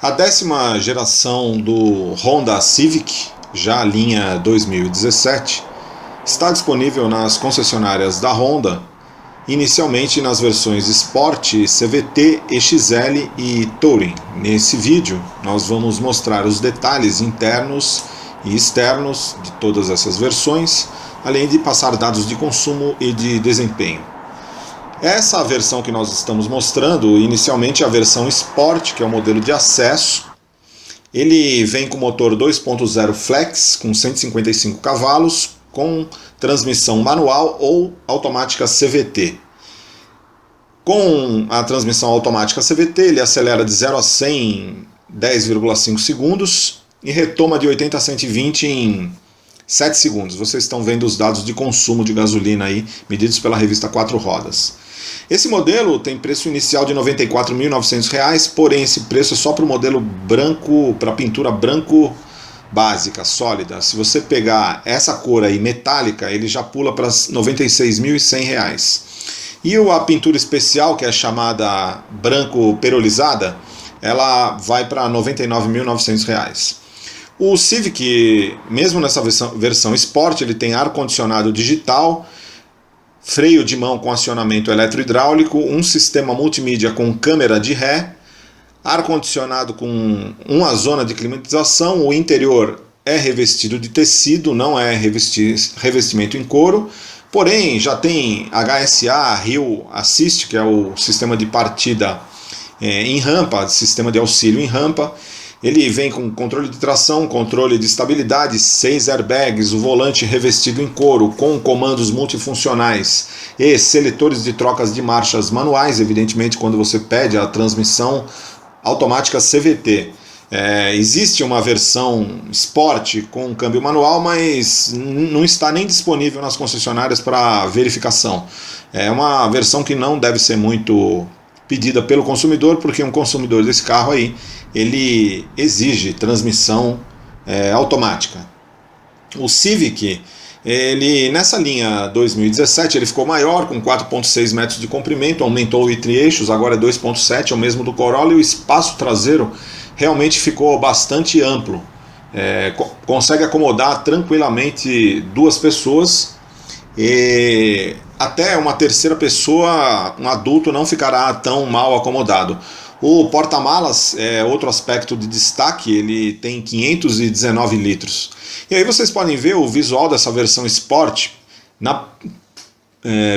A 10ª geração do Honda Civic, já a linha 2017, está disponível nas concessionárias da Honda, inicialmente nas versões Sport, CVT, EXL e Touring. Nesse vídeo nós vamos mostrar os detalhes internos e externos de todas essas versões, além de passar dados de consumo e de desempenho. Essa versão que nós estamos mostrando, inicialmente a versão Sport, que é o modelo de acesso. Ele vem com motor 2.0 flex, com 155 cavalos, com transmissão manual ou automática CVT. Com a transmissão automática CVT, ele acelera de 0 a 100 em 10,5 segundos e retoma de 80 a 120 em 7 segundos. Vocês estão vendo os dados de consumo de gasolina aí, medidos pela revista 4 Rodas. Esse modelo tem preço inicial de R$ 94.900, porém esse preço é só para o modelo branco, para pintura branco básica, sólida. Se você pegar essa cor aí metálica, ele já pula para R$ 96.100. E a pintura especial, que é chamada branco perolizada, ela vai para R$ 99.900. O Civic, mesmo nessa versão Sport, ele tem ar-condicionado digital, freio de mão com acionamento eletrohidráulico, um sistema multimídia com câmera de ré, ar-condicionado com uma zona de climatização, o interior é revestido de tecido, não é revestimento em couro, porém já tem HSA, Hill Assist, que é o sistema de partida em rampa, sistema de auxílio em rampa. Ele vem com controle de tração, controle de estabilidade, 6 airbags, o volante revestido em couro, com comandos multifuncionais e seletores de trocas de marchas manuais, evidentemente quando você pede a transmissão automática CVT. Existe uma versão Sport com câmbio manual, mas não está nem disponível nas concessionárias para verificação. É uma versão que não deve ser muito pedida pelo consumidor, porque um consumidor desse carro aí, ele exige transmissão automática. O Civic, ele nessa linha 2017, ele ficou maior, com 4,6 metros de comprimento, aumentou o entre-eixos, agora é 2,7, é o mesmo do Corolla, e o espaço traseiro realmente ficou bastante amplo. Consegue acomodar tranquilamente 2 pessoas, e até uma terceira pessoa, um adulto, não ficará tão mal acomodado. O porta-malas é outro aspecto de destaque, ele tem 519 litros. E aí vocês podem ver o visual dessa versão Sport na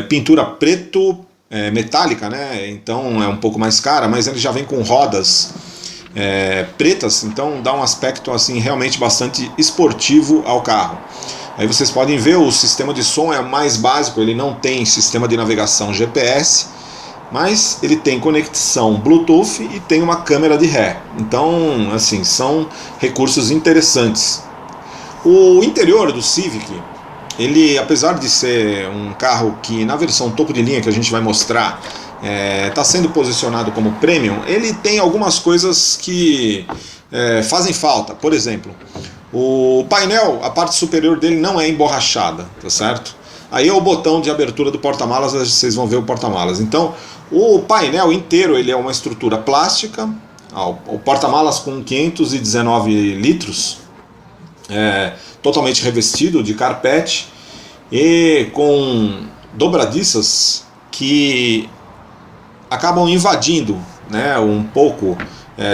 pintura preto metálica, né? Então é um pouco mais cara, mas ele já vem com rodas pretas, então dá um aspecto assim realmente bastante esportivo ao carro. Aí vocês podem ver, o sistema de som é mais básico, ele não tem sistema de navegação GPS, mas ele tem conexão Bluetooth e tem uma câmera de ré. Então, assim, são recursos interessantes. O interior do Civic, ele, apesar de ser um carro que na versão topo de linha que a gente vai mostrar, está sendo posicionado como premium, ele tem algumas coisas que fazem falta. Por exemplo, o painel, a parte superior dele não é emborrachada, tá certo? Aí é o botão de abertura do porta-malas, vocês vão ver o porta-malas. Então, o painel inteiro ele é uma estrutura plástica, o porta-malas com 519 litros, totalmente revestido de carpete e com dobradiças que acabam invadindo, né, um pouco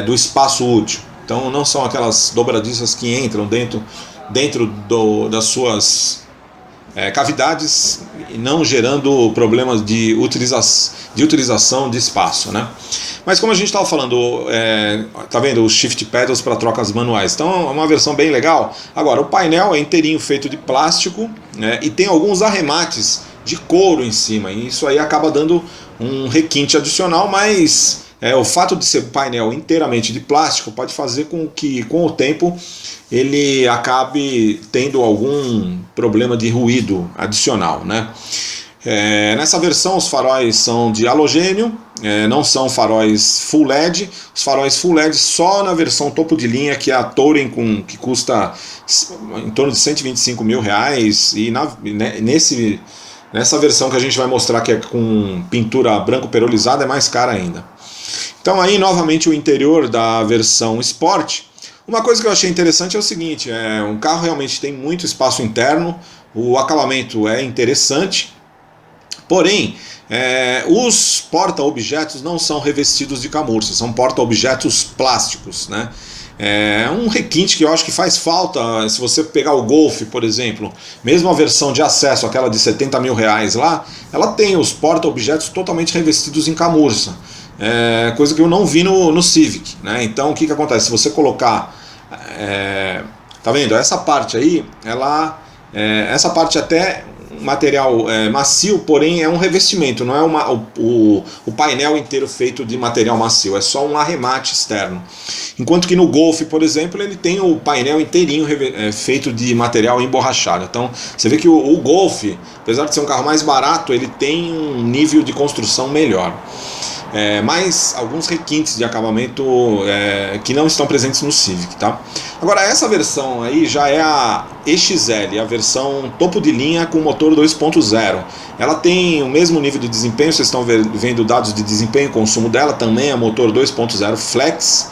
do espaço útil. Então não são aquelas dobradiças que entram dentro das suas cavidades, e não gerando problemas de utilização de espaço, né? Mas como a gente estava falando, tá vendo os shift pedals para trocas manuais, então é uma versão bem legal. Agora, o painel é inteirinho feito de plástico, né, e tem alguns arremates de couro em cima, e isso aí acaba dando um requinte adicional, mas o fato de ser painel inteiramente de plástico pode fazer com que, com o tempo, ele acabe tendo algum problema de ruído adicional, né? Nessa versão os faróis são de halogênio, não são faróis Full LED. Os faróis Full LED só na versão topo de linha, que é a Touring, que custa em torno de R$125 mil, e nessa versão que a gente vai mostrar, que é com pintura branco perolizada, é mais cara ainda. Então aí novamente o interior da versão Sport. Uma coisa que eu achei interessante é o seguinte, um carro realmente tem muito espaço interno, o acabamento é interessante, porém os porta-objetos não são revestidos de camurça, são porta-objetos plásticos, né? É um requinte que eu acho que faz falta. Se você pegar o Golf, por exemplo, mesmo a versão de acesso, aquela de 70 mil reais lá, ela tem os porta-objetos totalmente revestidos em camurça, coisa que eu não vi no Civic, né? Então o que acontece? Se você colocar, tá vendo? Essa parte aí, essa parte até material macio, porém é um revestimento, não é o painel inteiro feito de material macio, é só um arremate externo. Enquanto que no Golf, por exemplo, ele tem o painel inteirinho feito de material emborrachado. Então você vê que o Golf, apesar de ser um carro mais barato, ele tem um nível de construção melhor. Mas alguns requintes de acabamento que não estão presentes no Civic, tá? Agora essa versão aí já é a EXL, a versão topo de linha com motor 2.0. Ela tem o mesmo nível de desempenho, vocês estão vendo dados de desempenho e consumo dela, também é motor 2.0 Flex.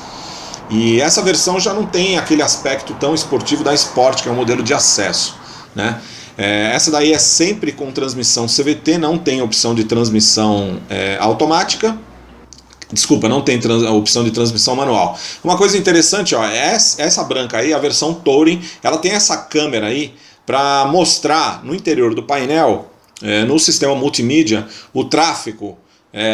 E essa versão já não tem aquele aspecto tão esportivo da Sport, que é um modelo de acesso, né? Essa daí é sempre com transmissão CVT, não tem opção de transmissão automática. Desculpa, não tem a opção de transmissão manual. Uma coisa interessante, ó, essa branca aí, a versão Touring, ela tem essa câmera aí para mostrar no interior do painel, no sistema multimídia, o tráfego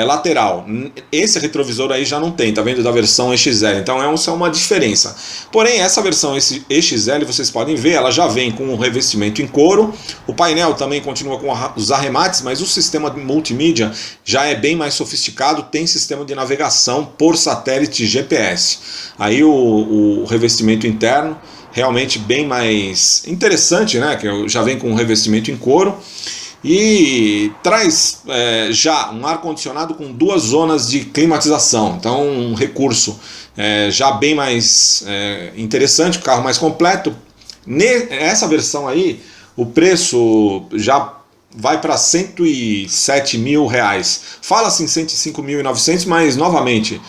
lateral. Esse retrovisor aí já não tem, tá vendo, da versão EXL, então é uma diferença. Porém, essa versão EXL, vocês podem ver, ela já vem com um revestimento em couro, o painel também continua com os arremates, mas o sistema multimídia já é bem mais sofisticado, tem sistema de navegação por satélite GPS. Aí o revestimento interno realmente bem mais interessante, né, que já vem com um revestimento em couro. E traz já um ar-condicionado com 2 zonas de climatização, então um recurso já bem mais interessante, o carro mais completo. Nessa versão aí, o preço já vai para 107 mil reais. Fala-se em 105.900, mas novamente,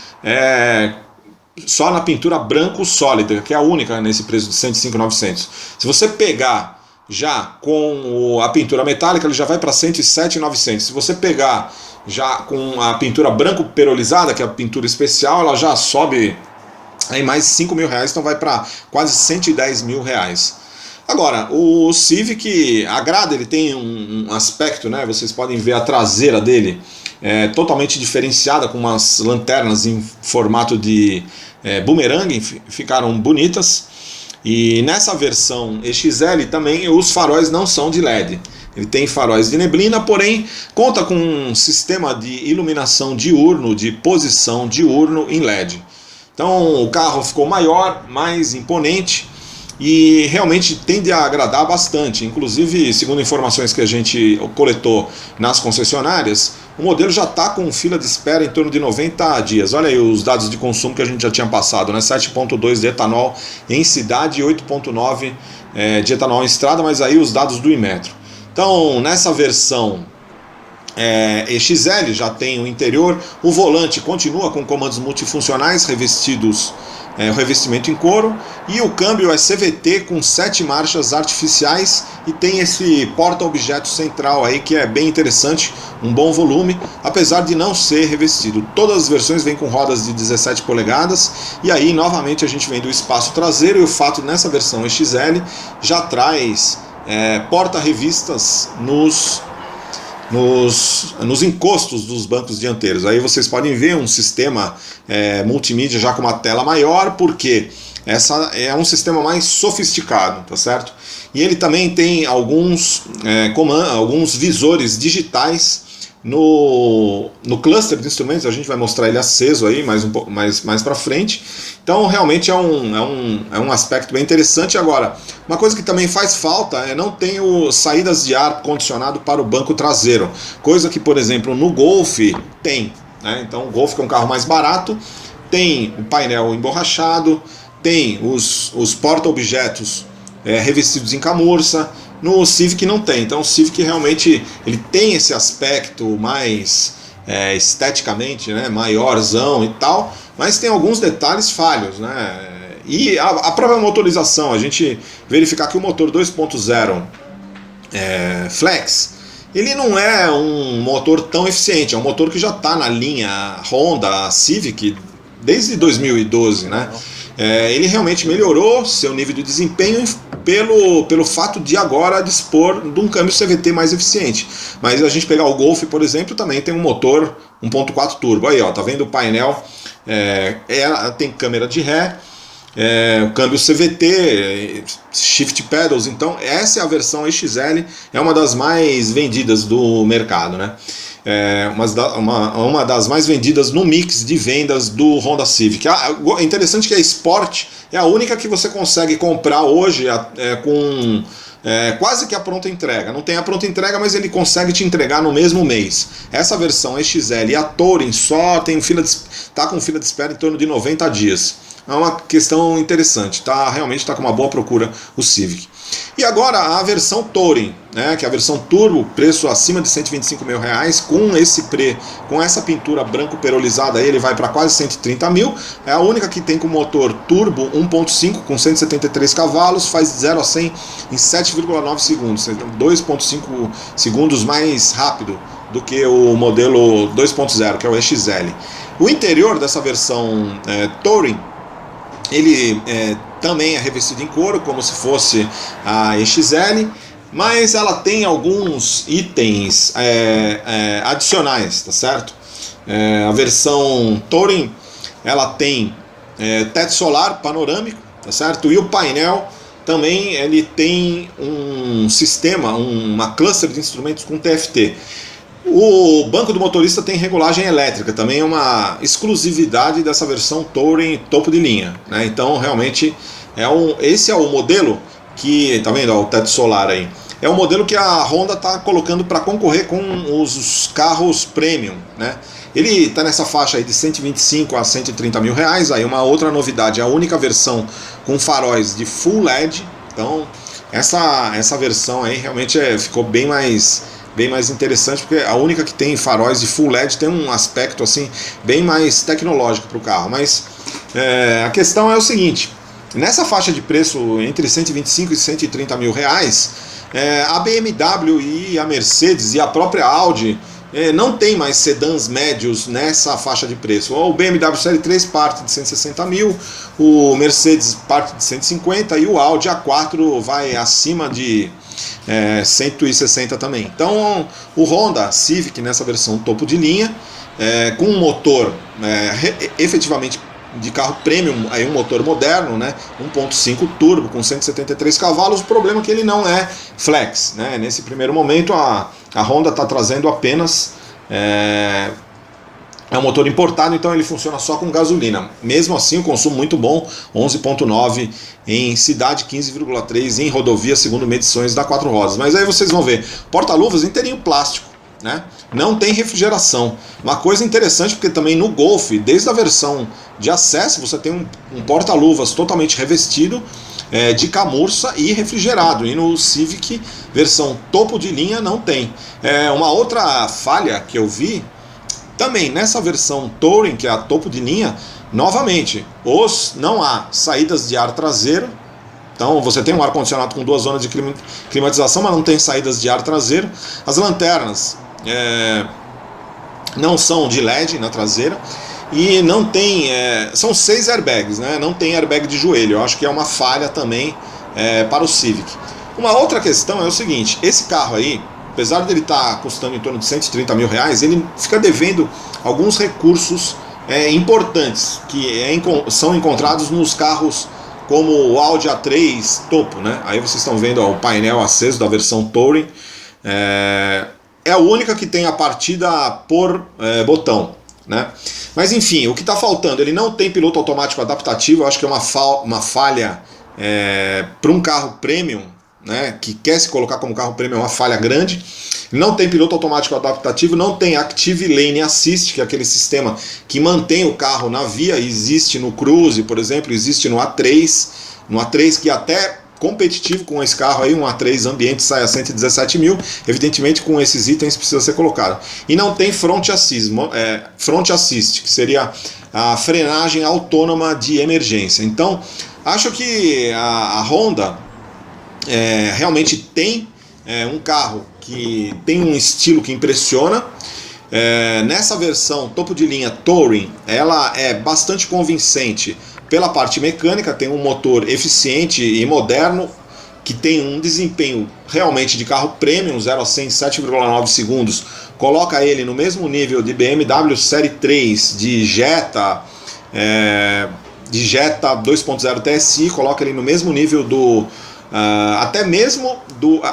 só na pintura branco sólida, que é a única nesse preço de 105.900. Se você pegar já com a pintura metálica, ele já vai para 107.900. Se você pegar já com a pintura branco perolizada, que é a pintura especial, ela já sobe aí mais 5 mil reais, então vai para quase 110 mil reais. Agora, o Civic agrada, ele tem um aspecto, né? Vocês podem ver a traseira dele totalmente diferenciada, com umas lanternas em formato de bumerangue, ficaram bonitas. E nessa versão EXL também os faróis não são de LED. Ele tem faróis de neblina, porém conta com um sistema de iluminação diurno, de posição diurno em LED. Então o carro ficou maior, mais imponente e realmente tende a agradar bastante. Inclusive, segundo informações que a gente coletou nas concessionárias, o modelo já está com fila de espera em torno de 90 dias. Olha aí os dados de consumo que a gente já tinha passado, né? 7,2 de etanol em cidade e 8,9 de etanol em estrada, mas aí os dados do Inmetro. Então, nessa versão EXL já tem o interior, o volante continua com comandos multifuncionais revestidos, o revestimento em couro, e o câmbio é CVT com 7 marchas artificiais e tem esse porta-objeto central aí que é bem interessante, um bom volume, apesar de não ser revestido. Todas as versões vêm com rodas de 17 polegadas e aí novamente a gente vem do espaço traseiro, e o fato nessa versão EXL já traz porta-revistas nos encostos dos bancos dianteiros. Aí vocês podem ver um sistema multimídia já com uma tela maior, porque essa é um sistema mais sofisticado, tá certo? E ele também tem alguns visores digitais no cluster de instrumentos. A gente vai mostrar ele aceso aí mais para frente. Então realmente é um aspecto bem interessante. Agora, uma coisa que também faz falta é não ter saídas de ar condicionado para o banco traseiro, coisa que, por exemplo, no Golf tem, né? Então o Golf, que é um carro mais barato, tem o painel emborrachado, tem os porta-objetos revestidos em camurça. No Civic não tem. Então o Civic realmente ele tem esse aspecto mais esteticamente, né, maiorzão e tal, mas tem alguns detalhes falhos, né? E a própria motorização, a gente verificar que o motor 2.0 Flex, ele não é um motor tão eficiente, é um motor que já está na linha Honda Civic desde 2012, né? Ele realmente melhorou seu nível de desempenho pelo fato de agora dispor de um câmbio CVT mais eficiente. Mas a gente pegar o Golf, por exemplo, também tem um motor 1.4 turbo. Aí, ó, tá vendo o painel? Tem câmera de ré, câmbio CVT, shift pedals. Então essa é a versão EXL, é uma das mais vendidas do mercado, né? Uma das mais vendidas no mix de vendas do Honda Civic. É interessante que a Sport é a única que você consegue comprar hoje com quase que a pronta entrega. Não tem a pronta entrega, mas ele consegue te entregar no mesmo mês. Essa versão EXL e a Touring só tá com fila de espera em torno de 90 dias. É uma questão interessante, realmente está com uma boa procura o Civic. E agora a versão Touring, né, que é a versão turbo, preço acima de R$125 mil, com essa pintura branco perolizada aí, ele vai para quase 130 mil. É a única que tem com motor turbo 1.5 com 173 cavalos, faz 0 a 100 em 7,9 segundos, 2,5 segundos mais rápido do que o modelo 2.0, que é o EXL. O interior dessa versão Touring, ele também é revestido em couro, como se fosse a EXL, mas ela tem alguns itens adicionais, tá certo? A versão Touring, ela tem teto solar panorâmico, tá certo? E o painel também ele tem um sistema, uma cluster de instrumentos com TFT. O banco do motorista tem regulagem elétrica, também é uma exclusividade dessa versão Touring topo de linha, né? Então realmente esse é o modelo que, tá vendo, ó, o teto solar aí, é o modelo que a Honda está colocando para concorrer com os carros premium, né? Ele está nessa faixa aí de 125 a 130 mil reais. Aí uma outra novidade, a única versão com faróis de Full LED. Então essa versão aí realmente ficou bem mais interessante, porque a única que tem faróis de Full LED tem um aspecto assim bem mais tecnológico para o carro. Mas a questão é o seguinte: nessa faixa de preço entre 125 e 130 mil reais, a BMW e a Mercedes e a própria Audi não tem mais sedãs médios nessa faixa de preço. O BMW Série 3 parte de 160 mil, o Mercedes parte de 150 e o Audi A4 vai acima de 160 também. Então o Honda Civic nessa versão topo de linha, com um motor efetivamente de carro premium, aí um motor moderno, né, 1.5 turbo com 173 cavalos. O problema é que ele não é flex, né? Nesse primeiro momento a Honda está trazendo apenas um motor importado, então ele funciona só com gasolina. Mesmo assim o consumo muito bom, 11.9 em cidade, 15,3 em rodovia, segundo medições da Quatro Rodas. Mas aí vocês vão ver, porta-luvas inteirinho plástico, né? Não tem refrigeração. Uma coisa interessante, porque também no Golf, desde a versão de acesso, você tem um porta-luvas totalmente revestido de camurça e refrigerado. E no Civic, versão topo de linha, não tem. Uma outra falha que eu vi, também nessa versão Touring, que é a topo de linha, novamente, não há saídas de ar traseiro. Então você tem um ar-condicionado com 2 zonas de climatização, mas não tem saídas de ar traseiro. As lanternas não são de LED na traseira. E não tem, são 6 airbags, né? Não tem airbag de joelho. Eu acho que é uma falha também para o Civic. Uma outra questão é o seguinte: esse carro aí, apesar de ele estar custando em torno de 130 mil reais, ele fica devendo alguns recursos importantes que são encontrados nos carros como o Audi A3 topo, né? Aí vocês estão vendo o painel aceso da versão Touring. É a única que tem a partida por botão, né? Mas enfim, o que está faltando, ele não tem piloto automático adaptativo. Eu acho que é uma falha para um carro premium, né, que quer se colocar como carro premium, é uma falha grande. Não tem piloto automático adaptativo, não tem Active Lane Assist, que é aquele sistema que mantém o carro na via. Existe no Cruze, por exemplo, existe no A3, que até competitivo com esse carro aí, um A3 ambiente sai a 117 mil, evidentemente com esses itens precisa ser colocado. E não tem front assist, que seria a frenagem autônoma de emergência. Então, acho que a Honda realmente tem um carro que tem um estilo que impressiona. Nessa versão topo de linha Touring, ela é bastante convincente pela parte mecânica, tem um motor eficiente e moderno, que tem um desempenho realmente de carro premium, 0 a 100 em 7,9 segundos, coloca ele no mesmo nível de BMW Série 3, de Jetta 2.0 TSI, coloca ele no mesmo nível do... até mesmo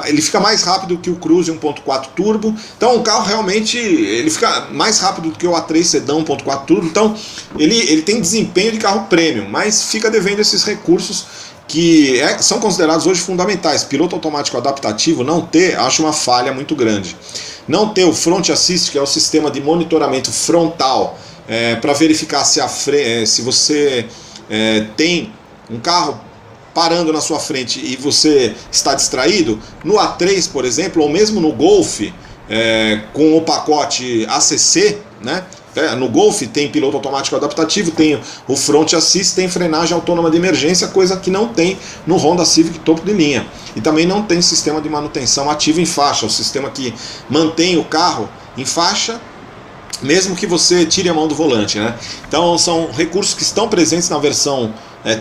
ele fica mais rápido que o Cruze 1.4 Turbo. Então o carro realmente ele fica mais rápido do que o A3 Sedan 1.4 Turbo. Então ele tem desempenho de carro premium, mas fica devendo esses recursos que são considerados hoje fundamentais. Piloto automático adaptativo, não ter, acho uma falha muito grande. Não ter o Front Assist, que é o sistema de monitoramento frontal, para verificar se você tem um carro parando na sua frente e você está distraído. No A3, por exemplo, ou mesmo no Golf, com o pacote ACC, né? No Golf tem piloto automático adaptativo, tem o Front Assist, tem frenagem autônoma de emergência, coisa que não tem no Honda Civic topo de linha. E também não tem sistema de manutenção ativo em faixa, o sistema que mantém o carro em faixa mesmo que você tire a mão do volante, né? Então são recursos que estão presentes na versão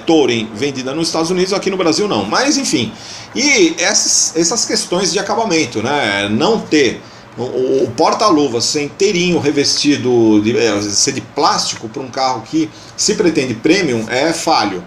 Touring vendida nos Estados Unidos, aqui no Brasil não. Mas enfim, e essas questões de acabamento, né? Não ter o porta-luvas ser inteirinho revestido, ser de plástico para um carro que se pretende premium é falho.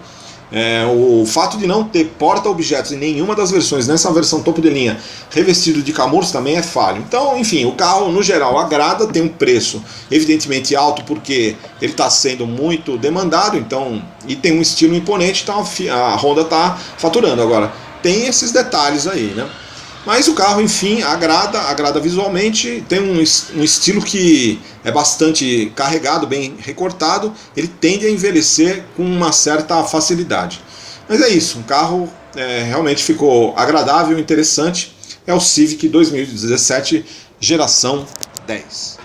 O fato de não ter porta-objetos em nenhuma das versões, nessa versão topo de linha, revestido de camurça também é falho. Então, enfim, o carro no geral agrada, tem um preço evidentemente alto porque ele está sendo muito demandado, então, e tem um estilo imponente, então a Honda está faturando. Agora, tem esses detalhes aí, né? Mas o carro, enfim, agrada visualmente, tem um estilo que é bastante carregado, bem recortado, ele tende a envelhecer com uma certa facilidade. Mas é isso, um carro realmente ficou agradável, interessante, é o Civic 2017 geração 10.